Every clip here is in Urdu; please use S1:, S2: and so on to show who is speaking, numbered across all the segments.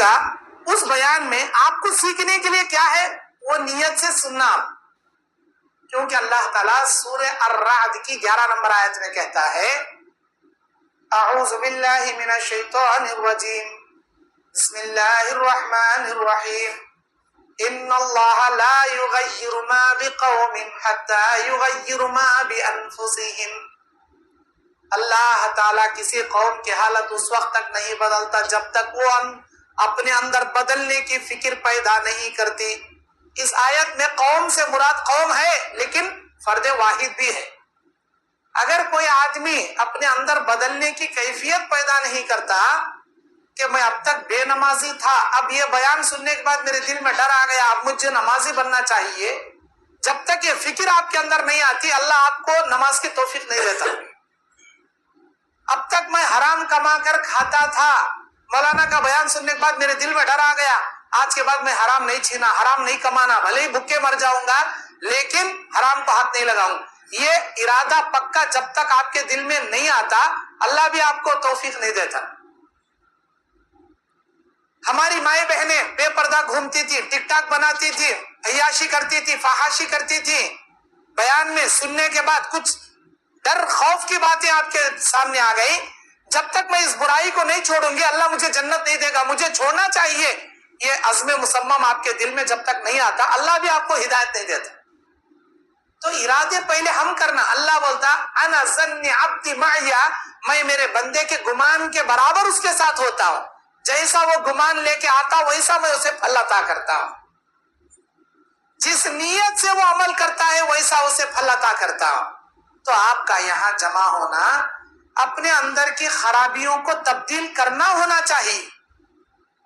S1: گا اس بیان میں آپ کو سیکھنے کے لیے کیا ہے؟ وہ نیت سے سننا، کیونکہ اللہ تعالیٰ سورہ الرعد کی 11 نمبر آیت میں کہتا ہے اعوذ باللہ من الشیطان الرجیم بسم اللہ الرحمن الرحیم ان اللہ لا یغیر ما بقوم حتی یغیر ما بانفسہم۔ اللہ تعالیٰ کسی قوم کی حالت اس وقت تک نہیں بدلتا جب تک وہ اپنے اندر بدلنے کی فکر پیدا نہیں کرتی۔ اس آیت میں قوم سے مراد قوم ہے لیکن فرد واحد بھی ہے۔ اگر کوئی آدمی اپنے اندر بدلنے کی کیفیت پیدا نہیں کرتا کہ میں اب تک بے نمازی تھا، اب یہ بیان سننے کے بعد میرے دل میں ڈر آ گیا، اب مجھے نمازی بننا چاہیے، جب تک یہ فکر آپ کے اندر نہیں آتی اللہ آپ کو نماز کی توفیق نہیں دیتا۔ اب تک میں حرام کما کر کھاتا تھا، مولانا کا بیان سننے کے بعد میرے دل میں ڈر آ گیا، آج کے بعد میں حرام نہیں چھینا، حرام نہیں کمانا، بھلے ہی بھوکے مر جاؤں گا لیکن حرام کو ہاتھ نہیں لگاؤں۔ یہ ارادہ پکا جب تک آپ کے دل میں نہیں آتا اللہ بھی آپ کو توفیق نہیں دیتا۔ ہماری مائیں بہنیں بے پردہ گھومتی تھی، ٹک ٹاک بناتی تھی، عیاشی کرتی تھی، فحاشی کرتی تھی، بیان میں سننے کے بعد کچھ ڈر خوف کی باتیں آپ کے سامنے آ گئی، جب تک میں اس برائی کو نہیں چھوڑوں گی اللہ مجھے جنت نہیں دے گا، مجھے چھوڑنا چاہیے، یہ عزم مصمم آپ کے دل میں جب تک نہیں آتا اللہ بھی آپ کو ہدایت نہیں دیتا۔ تو ارادے پہلے ہم کرنا۔ اللہ بولتا انا ظن عبدی معی، میں میرے بندے کے گمان کے برابر اس کے ساتھ ہوتا ہوں، جیسا وہ گمان لے کے آتا ویسا میں اسے پھل عطا کرتا ہوں، جس نیت سے وہ عمل کرتا ہے ویسا اسے پھل عطا کرتا ہوں۔ تو آپ کا یہاں جمع ہونا اپنے اندر کی خرابیوں کو تبدیل کرنا ہونا چاہیے۔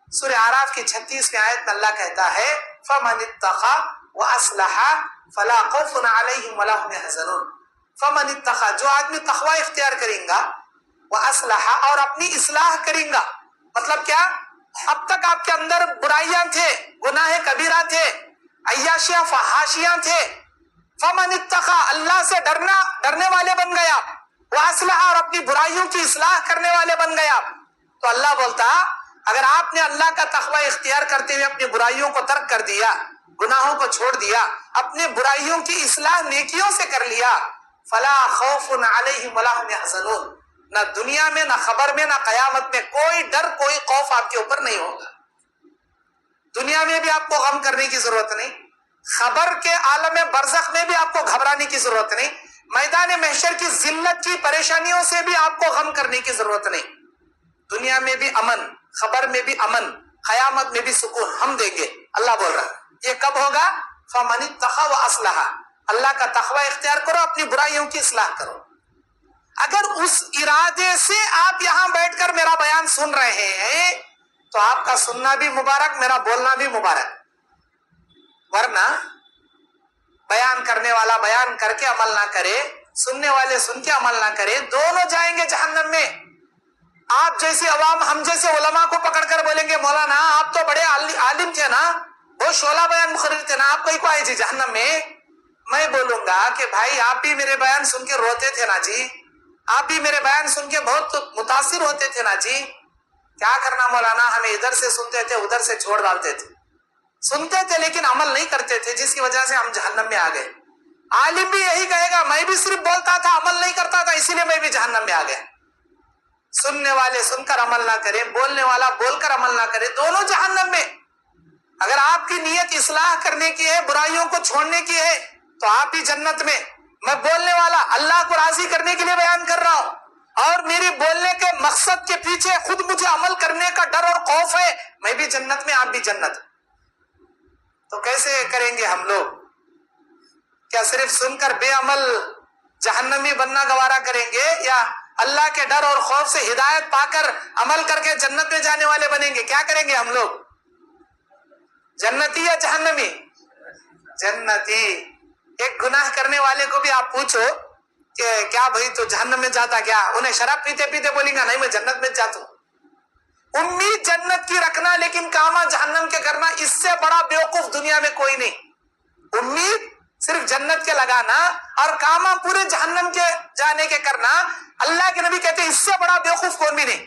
S1: سورہ اعراف کی 36ویں آیت میں اللہ کہتا ہے فَمَنِ اتَّقَى وَأَصْلَحَ فَلَا خَوْفٌ عَلَيْهِمْ وَلَا هُمْ يَحْزَنُونَ۔ فَمَنِ اتَّقَى، جو آدمی تقوی اختیار کریں گا، وَأَصْلَحَ، اور اپنی اصلاح کریں گا، مطلب کیا؟ اب تک آپ کے اندر برائیاں تھے، گناہ کبیرہ تھے، عیاشیاں فحاشیاں تھے، فَمَنِ اتَّقَى، اللہ سے ڈرنے والے بن گیا، وَأَصْلَحَ، اور اپنی برائیوں کی اصلاح کرنے والے بن گیا۔ تو اللہ بولتا اگر آپ نے اللہ کا تقوی اختیار کرتے ہوئے اپنی برائیوں کو ترک کر دیا، گناہوں کو چھوڑ دیا، اپنے برائیوں کی اصلاح نیکیوں سے کر لیا، فلا خوف علیہم ولا هم يحزنون، نہ دنیا میں، نہ خبر میں، نہ قیامت میں کوئی ڈر، کوئی خوف آپ کے اوپر نہیں ہوگا۔ دنیا میں بھی آپ کو غم کرنے کی ضرورت نہیں، خبر کے عالم برزخ میں بھی آپ کو گھبرانے کی ضرورت نہیں، میدان محشر کی ذلت کی پریشانیوں سے بھی آپ کو غم کرنے کی ضرورت نہیں۔ دنیا میں بھی امن، خبر میں بھی امن، قیامت میں بھی سکون ہم دیں گے۔ اللہ بول رہا ہے یہ کب ہوگا؟ فَمَنِ اتَّقَى وَأَصْلَحَ، اللہ کا تقوی اختیار کرو، اپنی برائیوں کی اصلاح کرو۔ اگر اس ارادے سے آپ یہاں بیٹھ کر میرا بیان سن رہے ہیں تو آپ کا سننا بھی مبارک، میرا بولنا بھی مبارک، ورنہ بیان کرنے والا بیان کر کے عمل نہ کرے، سننے والے سن کے عمل نہ کرے، دونوں جائیں گے جہنم میں۔ آپ جیسے عوام ہم جیسے علماء کو پکڑ کر بولیں گے مولانا آپ تو بڑے عالم تھے نا، بہت شعلہ بیان مخرج تھے نا، آپ کہیں کو آئے جی جہنم میں؟ میں بولوں گا کہ بھائی آپ بھی میرے بیان سن کے روتے تھے نا جی، آپ بھی میرے بیان سن کے بہت متاثر ہوتے تھے نا جی، کیا کرنا مولانا، ہمیں ادھر سے سنتے تھے ادھر سے چھوڑ ڈالتے تھے، سنتے تھے لیکن عمل نہیں کرتے تھے، جس کی وجہ سے ہم جہنم میں آ گئے۔ عالم بھی یہی کہے گا میں بھی صرف بولتا تھا عمل نہیں کرتا تھا اسی لیے میں بھی جہنم میں آ گیا۔ سننے والے سن کر عمل نہ کریں، بولنے والا بول کر عمل نہ کرے، دونوں جہنم میں۔ اگر آپ کی نیت اصلاح کرنے کی ہے، برائیوں کو چھوڑنے کی ہے تو آپ بھی جنت میں۔ میں بولنے والا اللہ کو راضی کرنے کے لیے بیان کر رہا ہوں اور میری بولنے کے مقصد کے پیچھے خود مجھے عمل کرنے کا ڈر اور خوف ہے، میں بھی جنت میں، آپ بھی جنت۔ تو کیسے کریں گے ہم لوگ؟ کیا صرف سن کر بے عمل جہنمی بننا گوارا کریں گے، یا اللہ کے ڈر اور خوف سے ہدایت پا کر عمل کر کے جنت میں جانے والے بنیں گے؟ کیا کریں گے ہم لوگ؟ جنتی یا جہنمی؟ جنتی۔ ایک گناہ کرنے والے کو بھی آپ پوچھو کہ کیا بھائی تو جہنم میں جاتا کیا؟ انہیں شراب پیتے پیتے بولیں گا نہیں میں جنت میں جاتا ہوں۔ امید جنت کی رکھنا لیکن کاما جہنم کے کرنا، اس سے بڑا بیوقوف دنیا میں کوئی نہیں۔ امید صرف جنت کے لگانا اور کاما پورے جہنم کے جانے کے کرنا، اللہ کے نبی کہتے ہیں اس سے بڑا بیوقوف کوئی بھی نہیں۔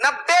S1: 90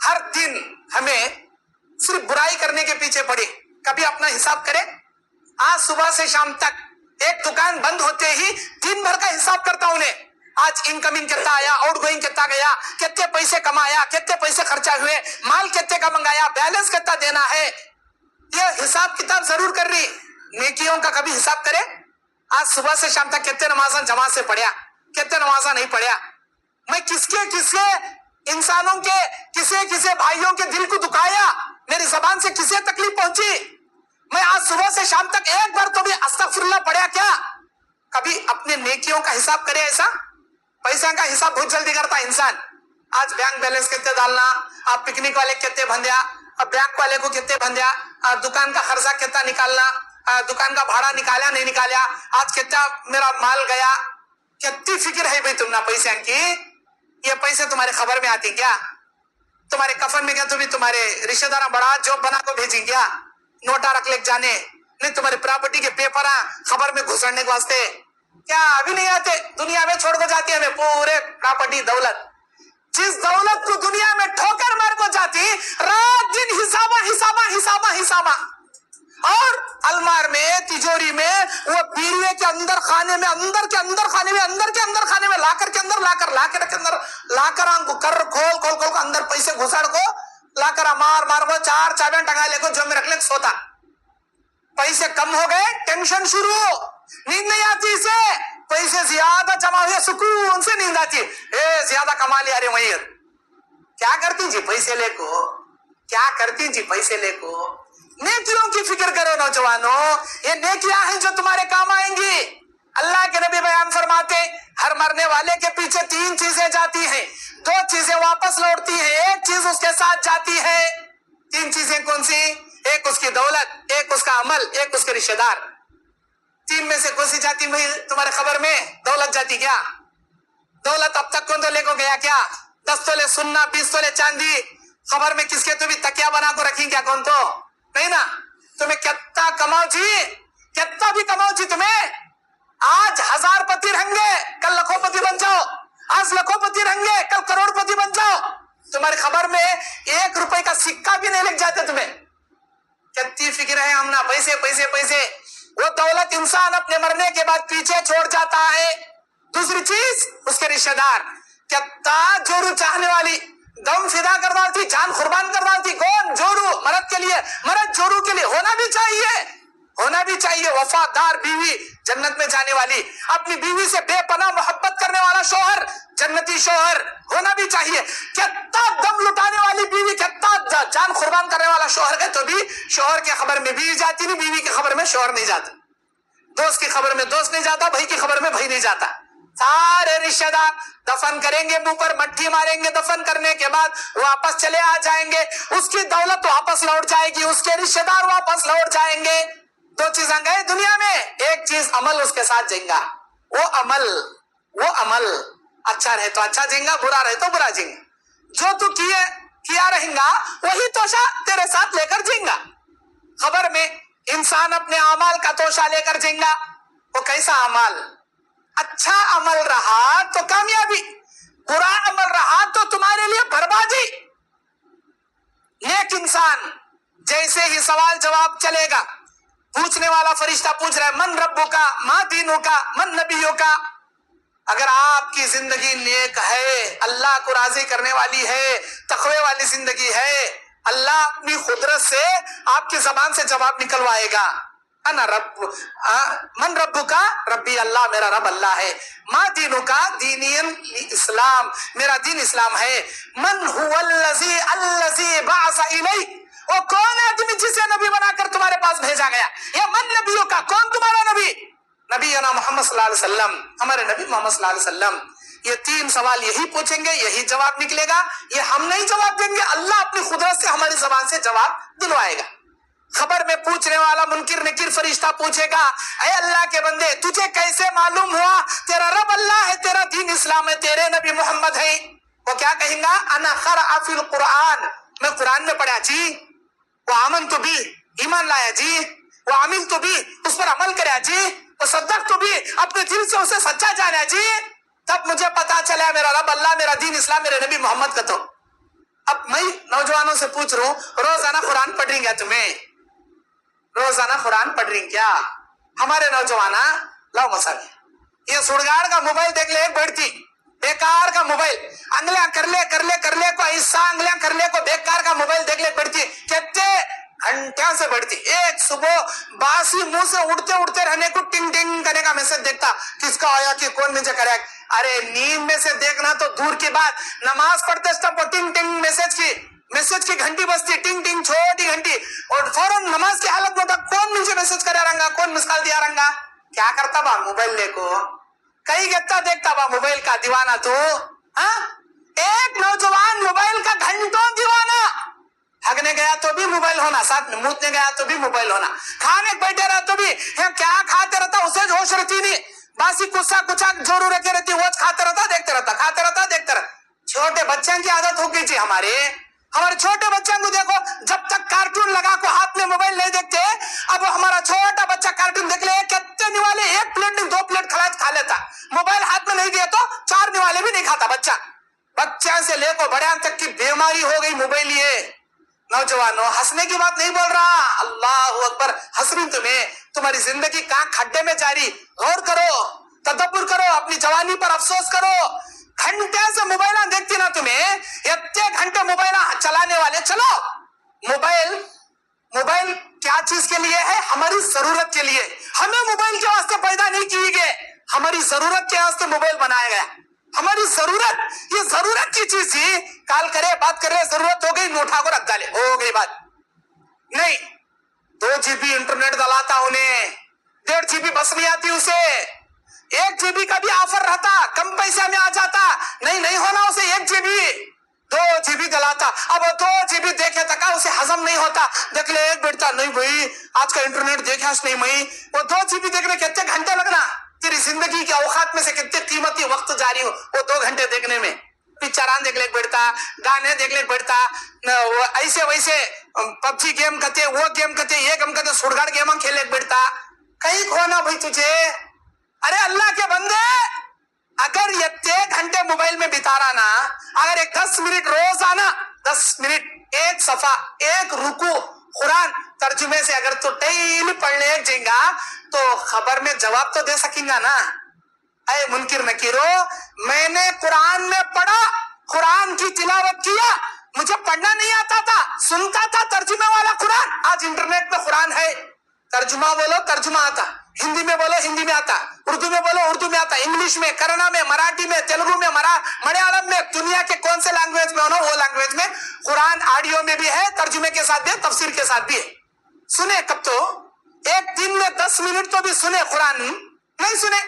S1: ہر دن ہمیں صرف برائی کرنے کے پیچھے پڑے. کبھی اپنا حساب کرے. آج صبح سے شام تک ایک دکان بند ہوتے ہی دن بھر کا حساب کرتا ہوں انہیں. آج انکمنگ کتنا آیا, آؤٹ گوئنگ کتنا گیا, کتنے پیسے کمایا, کتنے پیسے خرچہ ہوئے, مال کتنے کا منگایا, بیلنس کتنا دینا ہے. یہ حساب کتاب ضرور کر رہی. نیکیوں کا کبھی حساب کرے. آج صبح سے شام تک کتنے نمازاں جماعت سے پڑھیا, کتنے نمازاں نہیں پڑھیا. میں کس کے انسانوں کے کسے بھائیوں کے دل کو دکھایا, میری زبان سے کسے تکلیف پہنچی. میں آج صبح سے شام تک ایک بار تو بھی استغفر اللہ پڑھیا کیا؟ کبھی اپنے نیکیوں کا حساب کرے. ایسا پیسہ کا حساب بہت جلدی کرتا ہے انسان. آج بینک بیلنس کتنے ڈالنا, آپ پکنک والے کتنے بندیا, اب بینک والے کو کتنے بندیا, دکان کا خرچہ کتنا نکالنا, دکان کا بھاڑا نکالا نہیں نکالا, آج کتنا میرا مال گیا. کتنی فکر ہے بھائی تم نے پیسے کی. یہ پیسے تمہارے خبر میں آتی کیا؟ تمہارے کفن میں کیا تو بھی تمہارے رشتہ دار بڑا جاب بنا کو بھیجیں کیا؟ نوٹا رکھ لے جانے نہیں, تمہاری پراپرٹی کے پیپر خبر میں گھسڑنے کے واسطے کیا ابھی نہیں آتے؟ دنیا میں چھوڑ کو جاتی ہے ہمیں پورے پراپرٹی دولت. جس دولت کو دنیا میں ٹھوکر مار کو جاتی, رات دن حسابہ اور المار میں, تجوری میں, وہ بیڑیے کے اندر خانے میں, اندر کے اندر خانے میں, لا کر آنکھ کو کر کھول اندر پیسے گھسڑ کو لا کر مار کو 4 چابیاں ٹنگا لے کو جو میں رکھ لے سوتا. پیسے کم ہو گئے, ٹینشن شروع, نیند نہیں آتی اسے. پیسے زیادہ جمع ہوئے, سکون سے نیند آتی ہے. زیادہ کما لیا رے وہیں. کیا کرتی جی پیسے لے کو, کیا کرتی جی پیسے لے کو. نیکیوں کی فکر کرو نوجوانوں, یہ نیکیاں ہیں جو تمہارے کام آئیں گی. اللہ کے نبی بیان فرماتے, ہر مرنے والے کے پیچھے 3 چیزیں جاتی ہیں, 2 چیزیں واپس لوٹتی ہیں, 1 چیز اس کے ساتھ جاتی ہے. 3 چیزیں کون سی؟ ایک اس کی دولت, ایک اس کا عمل, ایک اس کے رشتہ دار. 3 میں سے کون سی جاتی تمہارے خبر میں؟ دولت جاتی کیا؟ دولت اب تک کون تو لے کو گیا کیا؟ 10 تولے سننا, 20 تولے چاندی خبر میں کس کے تو بھی تکیا بنا کو رکھی کیا؟ کون تو نہیں نا. تمہیں کتنا کماؤ جی, کتنا بھی کماؤ جی, تمہیں آج 1000 پتی رہیں گے, کل لکھوں پتی بن جاؤ. آج لکھوں پتی رہیں گے, کل کروڑ پتی بن جاؤ. تمہاری خبر میں 1 روپے کا سکہ بھی نہیں لگ جاتے تمہیں. کتنی فکر ہے ہم نا پیسے. وہ دولت انسان اپنے مرنے کے بعد پیچھے چھوڑ جاتا ہے. دوسری چیز اس کے رشتہ دار. کتنا جورو چاہنے والی, دم فدا کر ڈالتی, جان قربان کر ڈالتی. کون؟ جورو. مرد کے لیے, مرد جورو کے لیے ہونا بھی چاہیے. وفادار بیوی جنت میں جانے والی, اپنی بیوی سے بے پناہ محبت کرنے والا شوہر جنتی شوہر ہونا بھی چاہیے. کتنا دم لٹانے والی بیوی, کتنا جان قربان کرنے والا شوہر ہے تو بھی شوہر کی خبر میں بیوی جاتی نہیں, بیوی کی خبر میں شوہر نہیں جاتا, دوست کی خبر میں دوست نہیں جاتا, بھائی کی خبر میں بھائی نہیں جاتا. سارے رشتہ دار دفن کریں گے, منہ پر مٹی ماریں گے, دفن کرنے کے بعد واپس چلے آ جائیں گے. اس کی دولت واپس لوٹ جائے گی, اس کے رشتہ دار واپس لوٹ جائیں گے. 2 چیزیں گئے دنیا میں, ایک چیز عمل اس کے ساتھ جائیں گا. وہ عمل اچھا رہے تو اچھا جائیں گا, برا رہے تو برا جائیں گا. جو تو کیا رہیں گا وہی توشہ تیرے ساتھ لے کر جائیں گا. خبر میں انسان اپنے اعمال کا توشہ لے کر جائیں گا. وہ کیسا عمل؟ اچھا عمل رہا تو کامیابی, برا عمل رہا تو تمہارے لیے بربادی. نیک انسان جیسے ہی سوال جواب چلے گا, پوچھنے والا فرشتہ پوچھ رہا ہے من ربو کا, ما دینو کا, من نبیوں کا. اگر آپ کی زندگی نیک ہے, اللہ کو راضی کرنے والی ہے, تقوی والی زندگی ہے, اللہ اپنی قدرت سے آپ کی زبان سے جواب نکلوائے گا. انا رب, من ربو کا, ربی اللہ, میرا رب اللہ ہے. ما دینو کا, دینین اسلام, میرا دین اسلام ہے. من هو الذی بعث الیک, وہ کون ہے آدمی جسے نبی بنا کر تمہارے پاس بھیجا گیا؟ یا من نبیوں کا, کون تمہارا نبی؟ نبی انا محمد صلی اللہ علیہ وسلم, ہمارے نبی محمد صلی اللہ علیہ وسلم. یہ 3 سوال یہی پوچھیں گے, یہی جواب نکلے گا. یہ ہم نہیں جواب دیں گے, اللہ اپنی قدرت سے ہماری زبان سے جواب دلوائے گا. خبر میں پوچھنے والا منکر نکیر فرشتہ پوچھے گا, اے اللہ کے بندے تجھے کیسے معلوم ہوا تیرا رب اللہ ہے, تیرا دین اسلام ہے, تیرے نبی محمد ہے؟ وہ کیا کہیں گا؟ انا قرأ فی القرآن, میں قرآن میں پڑھا جی. وآمنت بھی, ایمان لایا جی. وعملت بھی, اس پر عمل کریا جی. وصدقت بھی, اپنے دل سے اسے سچا جانا جی. تب مجھے پتا چلا میرا رب اللہ, میرا دین اسلام, میرے نبی محمد کا. تو اب میں نوجوانوں سے پوچھ رہا ہوں روزانہ قرآن پڑھ رہی کیا تمہیں؟ روزانہ قرآن پڑھ رہی کیا ہمارے نوجوان؟ لاؤ مسئلہ یہ سڑگاڑ کا موبائل دیکھ لے بیٹھتی بیکار کا موبائل انگلیاں کر لے کو ایسا انگلیاں کر لے کو بیکار کا موبائل دیکھ لے بیٹھتی کتنے گھنٹوں سے بیٹھتی. ایک صبح باسی منہ سے اڑتے رہنے کو ٹنگ ٹنگ کرنے کا میسج دیکھتا کس کا آیا کہ کون مجھے کرے. ارے نیند میں سے دیکھنا تو دور کی بات نماز پڑھتے سب ٹنگ ٹنگ میسج کی گھنٹی بجتی ٹنگ ٹنگ چھوٹی گھنٹی اور فوراً نماز کی حالت میں ہوتا کون مجھے میسج کرے رہا کون مسکال دیا رہا. کیا کرتا با موبائل لے کو کئی گتا دیکھتا با موبائل کا دیوانہ تو ایک نوجوان موبائل کا گھنٹوں دیوانہ. ہگنے گیا تو بھی موبائل ہونا ساتھ میں موتنے گیا تو بھی موبائل ہونا کھانے بیٹھے رہا تو بھی کیا کھاتے رہتا اسے ہوش رہتی نہیں باسی کچا جوڑو رکھے رہتی وہ کھاتے رہتا دیکھتے رہتا. چھوٹے بچوں کی عادت ہو گئی تھی ہمارے چھوٹے بچوں کو دیکھو جب تک کارٹون لگا کو ہاتھ میں موبائل نہیں دیکھتے. اب ہمارا چھوٹا بچہ کارٹون دیکھ لے کتنے نوالے ایک پلیٹ نہیں 2 پلیٹ کھا لیتا. موبائل ہاتھ میں نہیں دیا تو 4 نوالے بھی نہیں کھاتا بچہ. بچہ سے لے کو بڑے تک کی بیماری ہو گئی موبائل. یہ نوجوانوں ہنسنے کی بات نہیں بول رہا اللہ اکبر ہنس رہی تمہیں تمہاری زندگی کہاں کھڈے میں جاری. غور کرو تدبر کرو اپنی جوانی پر افسوس کرو. گھنٹے سے موبائل دیکھتی نا تمہیں اتنے گھنٹے موبائل چلانے والے. چلو موبائل کیا چیز کے لیے ہے؟ ہماری ضرورت کے لیے. ہمیں موبائل کے واسطے پیدا نہیں کیے گئے ہماری ضرورت کے واسطے موبائل بنایا گیا. ہماری ضرورت یہ ضرورت کی چیز تھی. کال کرے بات کرے ضرورت ہو گئی نوٹا کو رکھ ڈالے ہو گئی بات نہیں. 2 GB انٹرنیٹ ڈلاتا انہیں 1.5 GB بس نہیں آتی اسے 1 GB کا بھی آفر رہتا کم پیسے میں آ جاتا نہیں ہونا اسے 1 GB 2 GB ڈلاتا. اب 2 GB دیکھے تک اسے ہضم نہیں ہوتا دیکھ لے ایک بیٹھتا نہیں بھائی آج کا انٹرنیٹ دیکھا نہیں میں وہ 2 GB دیکھنے کتنے گھنٹے لگنا تیری زندگی کے اوقات میں سے کتنے قیمتی وقت جاری ہو وہ 2 گھنٹے دیکھنے میں. پکچران دیکھ لے بیٹھتا گانے دیکھ لے بیٹھتا ایسے ویسے پبجی گیم کرتے وہ گیم کرتے یہ گیم کرتے سڑگاڑ گیم کھیلے بیٹھتا. کہیں کھونا بھائی تجھے. ارے اللہ کے بندے اگر یہ گھنٹے موبائل میں بتا رہا نا اگر ایک 10 منٹ روزانہ 10 منٹ ایک صفحہ ایک رکو قرآن ترجمے سے اگر تو ڈیلی پڑھنے جائیں گا تو خبر میں جواب تو دے سکیں گا نا. اے منکر نکیرو میں نے قرآن میں پڑھا قرآن کی تلاوت کیا مجھے پڑھنا نہیں آتا تھا سنتا تھا ترجمہ والا قرآن. آج انٹرنیٹ میں قرآن ہے ترجمہ بولو ترجمہ آتا ہندی میں بولو ہندی میں آتا اردو میں بولو اردو میں آتا انگلش میں کنڑ میں مراٹھی میں تیلگو میں ملیالم میں دنیا کے کون سے لینگویج میں ہونا وہ لینگویج میں قرآن آڈیو میں بھی ہے ترجمے کے ساتھ بھی تفسیر کے ساتھ بھی ہے. سنے کب تو ایک دن میں 10 منٹ تو بھی سنے قرآن نہیں سنے.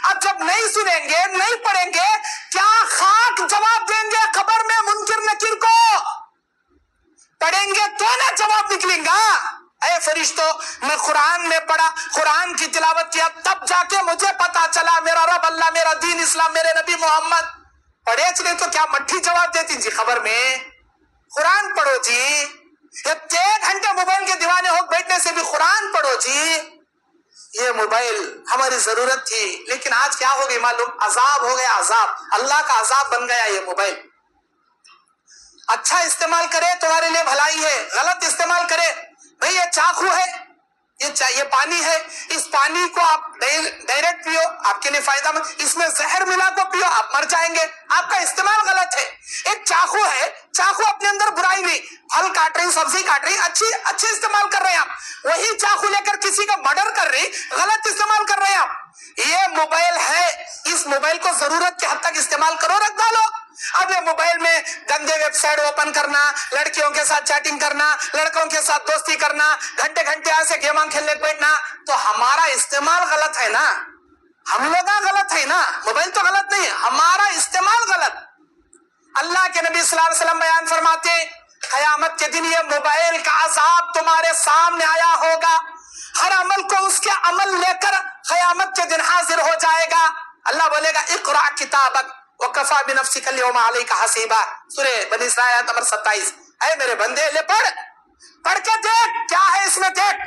S1: اب جب نہیں سنیں گے نہیں پڑھیں گے کیا خاک جواب دیں گے خبر میں منکر نکیر کو؟ پڑھیں گے تو نہ جواب نکلیں گا. اے فرشتوں میں قرآن میں پڑھا قرآن کی تلاوت کیا تب جا کے مجھے پتا چلا میرا رب اللہ میرا دین اسلام میرے نبی محمد. پڑھے چلے تو کیا مٹھی جواب دیتی جی خبر میں. قرآن پڑھو جی. یہ 1 گھنٹے موبائل کے دیوانے ہو بیٹھنے سے بھی قرآن پڑھو جی. یہ موبائل ہماری ضرورت تھی لیکن آج کیا ہو گئی معلوم عذاب ہو گیا عذاب اللہ کا عذاب بن گیا یہ موبائل. اچھا استعمال کرے تمہارے لیے بھلائی ہے غلط استعمال کرے بھئی یہ چاقو ہے یہ پانی ہے اس پانی کو آپ ڈائریکٹ پیو آپ کے لیے فائدہ مند اس میں زہر ملا کو پیو آپ مر جائیں گے آپ کا استعمال غلط ہے. ایک چاقو ہے چاقو اپنے اندر برائی نہیں پھل کاٹ رہی سبزی کاٹ رہی اچھے استعمال کر رہے ہیں آپ وہی چاقو لے کر کسی کا مرڈر کر رہی غلط استعمال کر رہے ہیں آپ. یہ موبائل ہے اس موبائل کو ضرورت کے حد تک استعمال کرو رکھ ڈالو. اب یہ موبائل میں گندے ویب سائٹ اوپن کرنا لڑکیوں کے ساتھ چیٹنگ کرنا لڑکوں کے ساتھ دوستی کرنا گھنٹے ایسے گیماں کھیلنے بیٹھنا تو ہمارا استعمال غلط ہے نا ہم لوگ غلط ہے نا موبائل تو غلط نہیں ہے ہمارا استعمال غلط. اللہ کے نبی صلی اللہ علیہ وسلم بیان فرماتے قیامت کے دن یہ موبائل کا عذاب تمہارے سامنے آیا ہوگا ہر عمل کو اس کے عمل لے کر قیامت کے دن حاضر ہو جائے گا. اللہ بولے گا اقرأ کتابک وکفا بنفسک اليوم علیک حسیبا سورہ بنی اسرائیل نمبر 27. اے میرے بندے لے پڑھ کے دیکھ کیا ہے اس میں دیکھ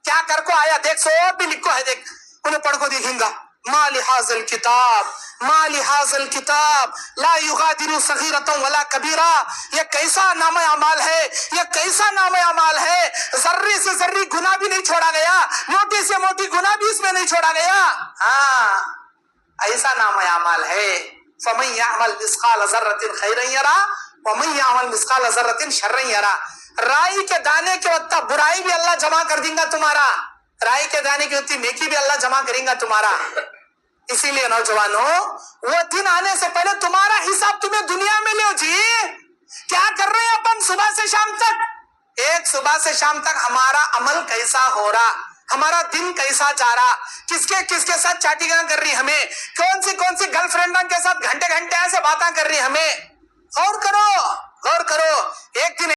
S1: کیا کر کو آیا دیکھ سو بھی لکھو ہے دیکھ انہیں پڑھ کو دیکھیں گا ما لہذا الکتاب ما لہذا الکتاب لا یغادر صغیرۃ ولا کبیرہ، یہ کیسا نام اعمال ہے، یہ کیسا نام اعمال ہے، ذرے سے ذری گناہ بھی نہیں چھوڑا گیا، موٹی سے موٹی گناہ بھی اس میں نہیں چھوڑا گیا۔ ہاں ایسا نام اعمال ہے۔ فمن یعمل مثقال ذرۃ خیرا یرا ومن یعمل مثقال ذرۃ شرا یرا۔ رائی کے دانے کے وقت برائی بھی اللہ جمع کر دیں گا تمہارا، رائی کے دانے کی ہوتی نیکی بھی اللہ جمع کریں گا تمہارا۔ اسی لیے نوجوانوں، وہ دن آنے سے پہلے تمہارا حساب تمہیں دنیا میں لو جی۔ کیا کر رہے ہیں اپن صبح سے شام تک؟ ایک صبح سے شام تک ہمارا عمل کیسا ہو رہا، ہمارا دن کیسا جا رہا، کس کے ساتھ چیٹنگاں کر رہی ہمیں، کون سی گرل فرینڈوں کے ساتھ گھنٹے ایسے باتاں کر رہی ہمیں۔ غور کرو، غور کرو۔ ایک دن